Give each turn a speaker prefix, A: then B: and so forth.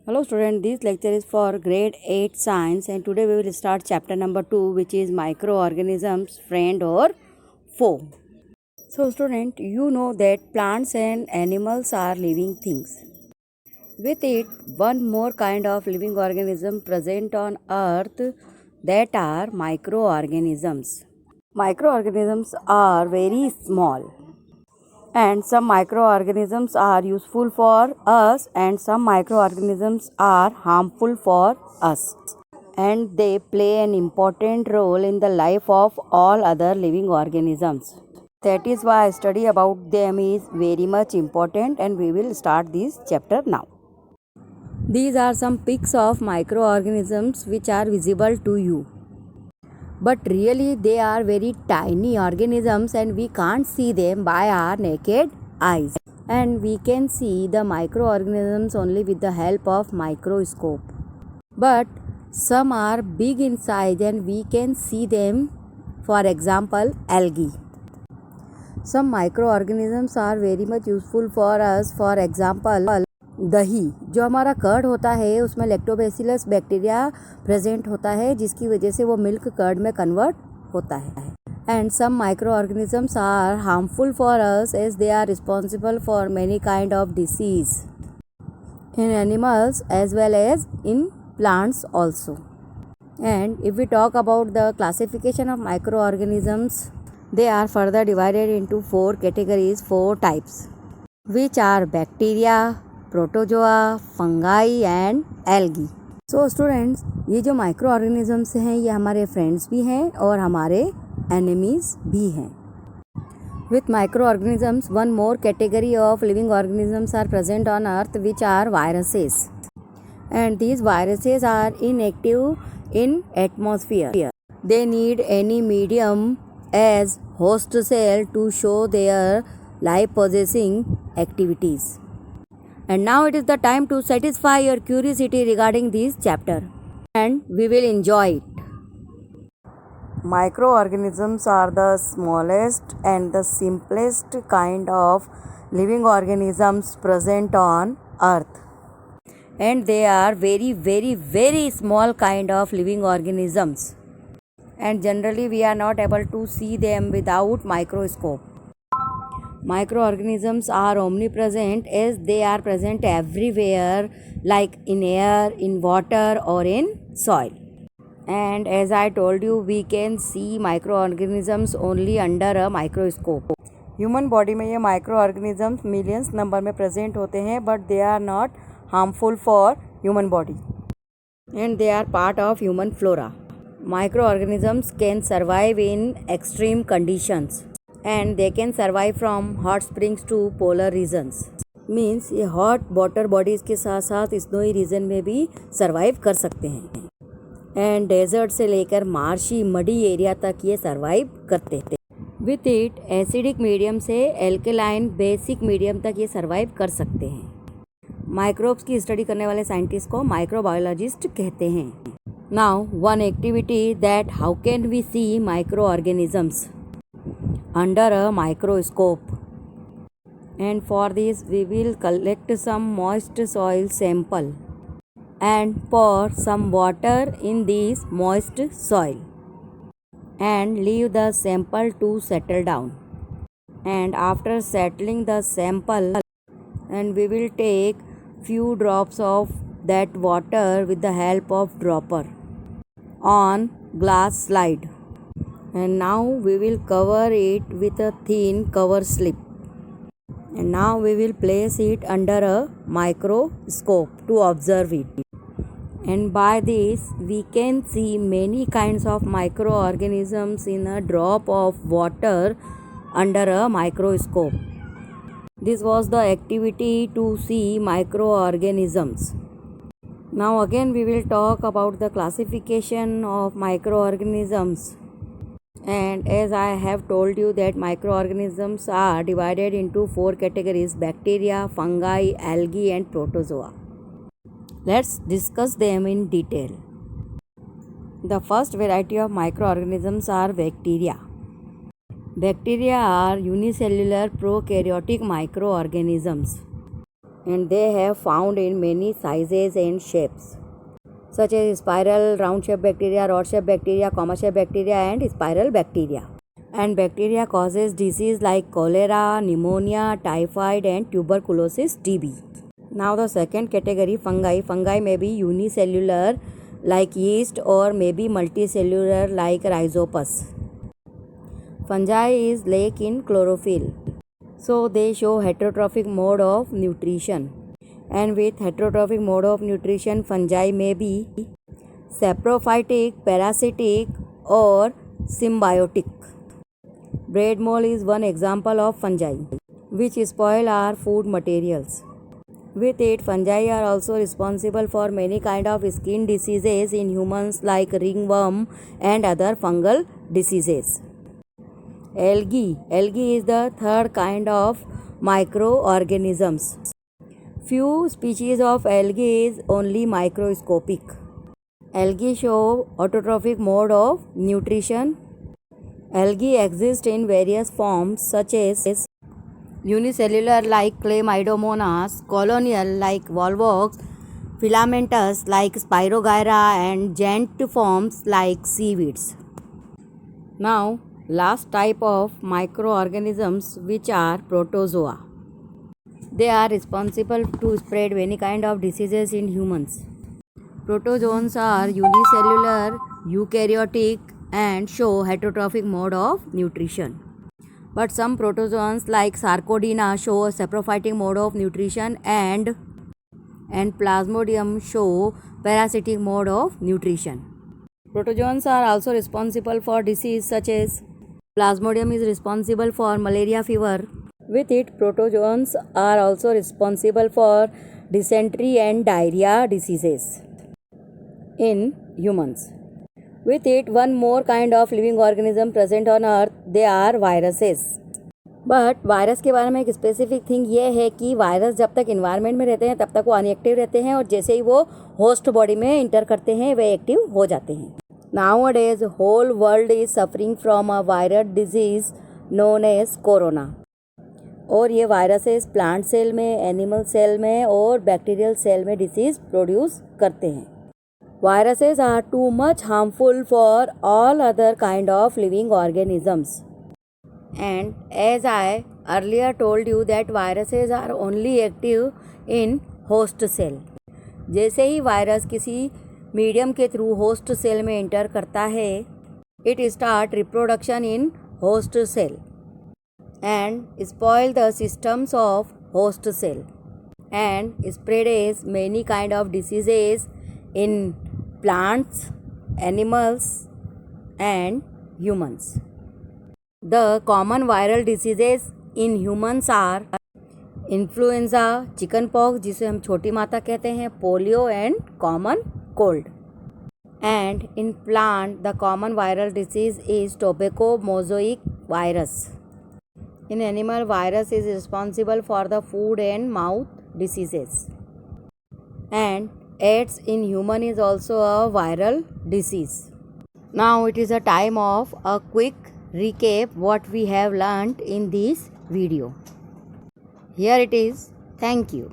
A: Hello student, this lecture is for grade 8 science and today we will start chapter number 2 which is microorganisms friend or foe. So student, you know that plants and animals are living things. With it, one more kind of living organism present on earth that are microorganisms. Microorganisms are very small and some microorganisms are useful for us and some microorganisms are harmful for us, and they play an important role in the life of all other living organisms. That is why study about them is very much important, and we will start this chapter now. These are some pics of microorganisms which are visible to you, but really they are very tiny organisms and we can't see them by our naked eyes, and we can see the microorganisms only with the help of microscope. But some are big in size and we can see them, for example algae. Some microorganisms are very much useful for us, for example दही जो हमारा curd होता है उसमें lactobacillus bacteria present होता है जिसकी वजह से वो मिल्क कर्ड में कन्वर्ट होता है. And some microorganisms are harmful for us as they are responsible for many kind of disease in animals as well as in plants also. And if we talk about the classification of microorganisms, they are further divided into 4 categories, 4 types, which are bacteria, protozoa, fungi and algae. So students, ये जो micro organisms हैं ये हमारे friends भी हैं और हमारे enemies भी हैं. With microorganisms one more category of living organisms are present on earth which are viruses, and these viruses are inactive in atmosphere. They need any medium as host cell to show their life possessing activities. And now it is the time to satisfy your curiosity regarding this chapter, and we will enjoy it. Microorganisms are the smallest and the simplest kind of living organisms present on earth, and they are very small kind of living organisms, and generally we are not able to see them without microscope. Microorganisms are omnipresent as they are present everywhere, like in air, in water or in soil. And as I told you, we can see microorganisms only under a microscope. Human body में ये microorganisms millions number में present होते हैं, but they are not harmful for human body and they are part of human flora. Microorganisms can survive in extreme conditions and they can survive from hot springs to polar regions. Means ये hot water bodies के साथ साथ snowy reason में भी survive कर सकते हैं, and desert से लेकर मार्शी मडी एरिया तक ये सर्वाइव करते हैं. विथ इट एसिडिक मीडियम से एल्केलाइन बेसिक मीडियम तक ये सर्वाइव कर सकते हैं. माइक्रोब्स की स्टडी करने वाले साइंटिस्ट को माइक्रोबायोलॉजिस्ट कहते हैं. Now one activity that how can we see microorganisms under a microscope, and for this we will collect some moist soil sample and pour some water in this moist soil and leave the sample to settle down. And after settling the sample, and we will take few drops of that water with the help of dropper on glass slide, and now we will cover it with a thin cover slip, and now we will place it under a microscope to observe it, and by this we can see many kinds of microorganisms in a drop of water under a microscope. This was the activity to see microorganisms. Now again we will talk about the classification of microorganisms. And as I have told you that microorganisms are divided into 4 categories: bacteria, fungi, algae and protozoa. Let's discuss them in detail. The first variety of microorganisms are bacteria. Bacteria are unicellular prokaryotic microorganisms. and they have found in many sizes and shapes, such as spiral, round-shaped bacteria, rod-shaped bacteria, comma-shaped bacteria, and spiral bacteria. And bacteria causes disease like cholera, pneumonia, typhoid, and tuberculosis (TB). Now the second category, fungi. Fungi may be unicellular like yeast or may be multicellular like rhizopus. Fungi is lack in chlorophyll, so they show heterotrophic mode of nutrition. And with heterotrophic mode of nutrition, fungi may be saprophytic, parasitic, or symbiotic. Bread mold is one example of fungi, which spoil our food materials. With it, fungi are also responsible for many kinds of skin diseases in humans like ringworm and other fungal diseases. Algae. Algae is the third kind of microorganisms. Few species of algae is only microscopic. Algae show autotrophic mode of nutrition. Algae exist in various forms such as unicellular like Chlamydomonas, colonial like Volvox, filamentous like Spirogyra, and giant forms like seaweeds. Now, last type of microorganisms, which are protozoa. They are responsible to spread many kind of diseases in humans. Protozoans are unicellular, eukaryotic, and show heterotrophic mode of nutrition. But some protozoans like Sarcodina show a saprophytic mode of nutrition, and Plasmodium show parasitic mode of nutrition. Protozoans are also responsible for disease such as Plasmodium is responsible for malaria fever. With it, protozoans are also responsible for dysentery and diarrhea diseases in humans. With it, one more kind of living organism present on earth, they are viruses. But virus के बारे में एक specific thing ये है कि virus जब तक environment में रहते हैं तब तक वो अनएक्टिव रहते हैं, और जैसे ही वो होस्ट बॉडी में इंटर करते हैं वे एक्टिव हो जाते हैं. Nowadays, whole world is suffering from a viral disease known as corona. और ये वायरसेस प्लांट सेल में, एनिमल सेल में और बैक्टीरियल सेल में डिसीज प्रोड्यूस करते हैं. Viruses are too much harmful for all other kind of living organisms. And as I earlier told you that viruses are only active in host cell. जैसे ही virus किसी medium के through host cell में inter करता है, it start reproduction in host cell and spoil the systems of host cell and spreads many kind of diseases in plants, animals, and humans. The common viral diseases in humans are influenza, chickenpox जिसे हम छोटी माता कहते हैं, polio and common cold. And in plant, the common viral disease is tobacco mosaic virus. In animal, virus is responsible for the food and mouth diseases. And AIDS in human is also a viral disease. Now it is a time of a quick recap what we have learnt in this video. Here it is. Thank you.